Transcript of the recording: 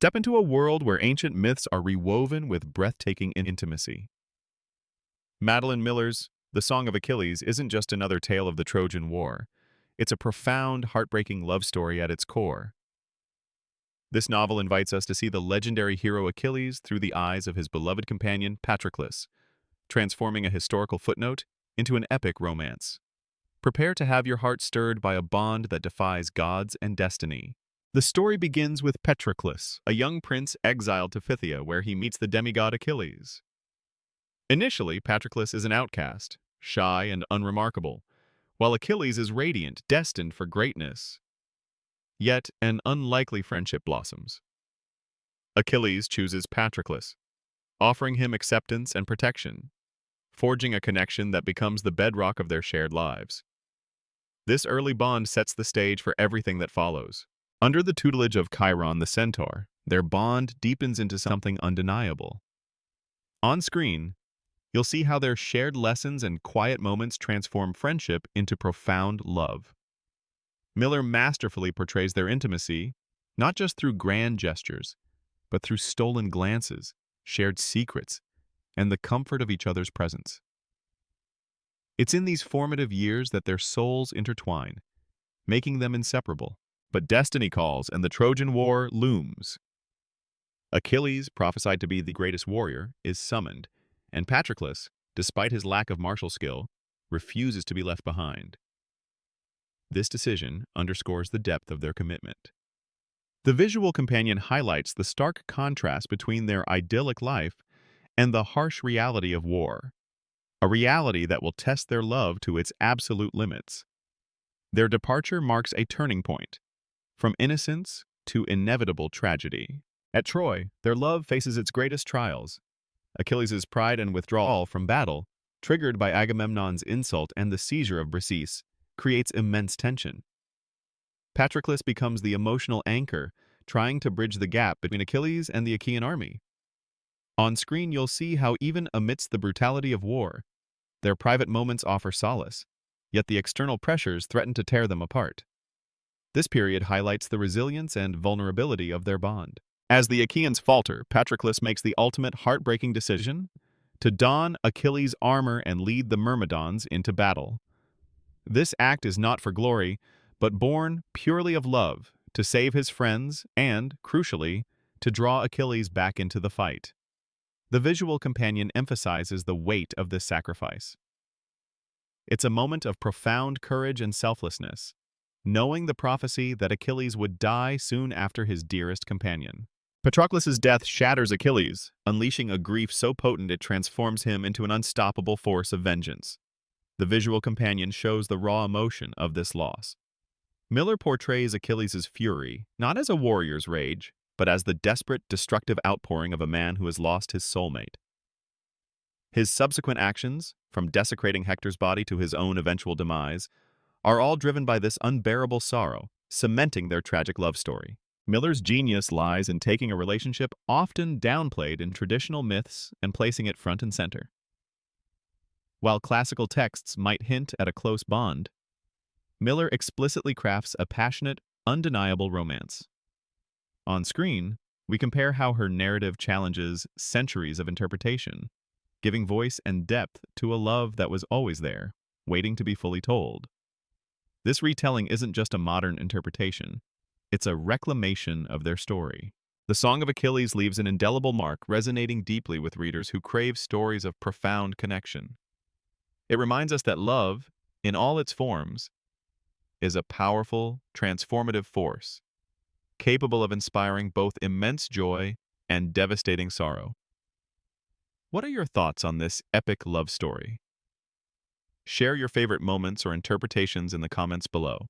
Step into a world where ancient myths are rewoven with breathtaking intimacy. Madeline Miller's The Song of Achilles isn't just another tale of the Trojan War. It's a profound, heartbreaking love story at its core. This novel invites us to see the legendary hero Achilles through the eyes of his beloved companion Patroclus, transforming a historical footnote into an epic romance. Prepare to have your heart stirred by a bond that defies gods and destiny. The story begins with Patroclus, a young prince exiled to Phthia where he meets the demigod Achilles. Initially, Patroclus is an outcast, shy and unremarkable, while Achilles is radiant, destined for greatness. Yet, an unlikely friendship blossoms. Achilles chooses Patroclus, offering him acceptance and protection, forging a connection that becomes the bedrock of their shared lives. This early bond sets the stage for everything that follows. Under the tutelage of Chiron the centaur, their bond deepens into something undeniable. On screen, you'll see how their shared lessons and quiet moments transform friendship into profound love. Miller masterfully portrays their intimacy, not just through grand gestures, but through stolen glances, shared secrets, and the comfort of each other's presence. It's in these formative years that their souls intertwine, making them inseparable. But destiny calls and the Trojan War looms. Achilles, prophesied to be the greatest warrior, is summoned, and Patroclus, despite his lack of martial skill, refuses to be left behind. This decision underscores the depth of their commitment. The visual companion highlights the stark contrast between their idyllic life and the harsh reality of war, a reality that will test their love to its absolute limits. Their departure marks a turning point, from innocence to inevitable tragedy. At Troy, their love faces its greatest trials. Achilles' pride and withdrawal from battle, triggered by Agamemnon's insult and the seizure of Briseis, creates immense tension. Patroclus becomes the emotional anchor, trying to bridge the gap between Achilles and the Achaean army. On screen, you'll see how even amidst the brutality of war, their private moments offer solace, yet the external pressures threaten to tear them apart. This period highlights the resilience and vulnerability of their bond. As the Achaeans falter, Patroclus makes the ultimate heartbreaking decision to don Achilles' armor and lead the Myrmidons into battle. This act is not for glory, but born purely of love, to save his friends and, crucially, to draw Achilles back into the fight. The visual companion emphasizes the weight of this sacrifice. It's a moment of profound courage and selflessness, knowing the prophecy that Achilles would die soon after his dearest companion. Patroclus' death shatters Achilles, unleashing a grief so potent it transforms him into an unstoppable force of vengeance. The visual companion shows the raw emotion of this loss. Miller portrays Achilles' fury not as a warrior's rage, but as the desperate, destructive outpouring of a man who has lost his soulmate. His subsequent actions, from desecrating Hector's body to his own eventual demise, are all driven by this unbearable sorrow, cementing their tragic love story. Miller's genius lies in taking a relationship often downplayed in traditional myths and placing it front and center. While classical texts might hint at a close bond, Miller explicitly crafts a passionate, undeniable romance. On screen, we compare how her narrative challenges centuries of interpretation, giving voice and depth to a love that was always there, waiting to be fully told. This retelling isn't just a modern interpretation, it's a reclamation of their story. The Song of Achilles leaves an indelible mark, resonating deeply with readers who crave stories of profound connection. It reminds us that love, in all its forms, is a powerful, transformative force, capable of inspiring both immense joy and devastating sorrow. What are your thoughts on this epic love story? Share your favorite moments or interpretations in the comments below.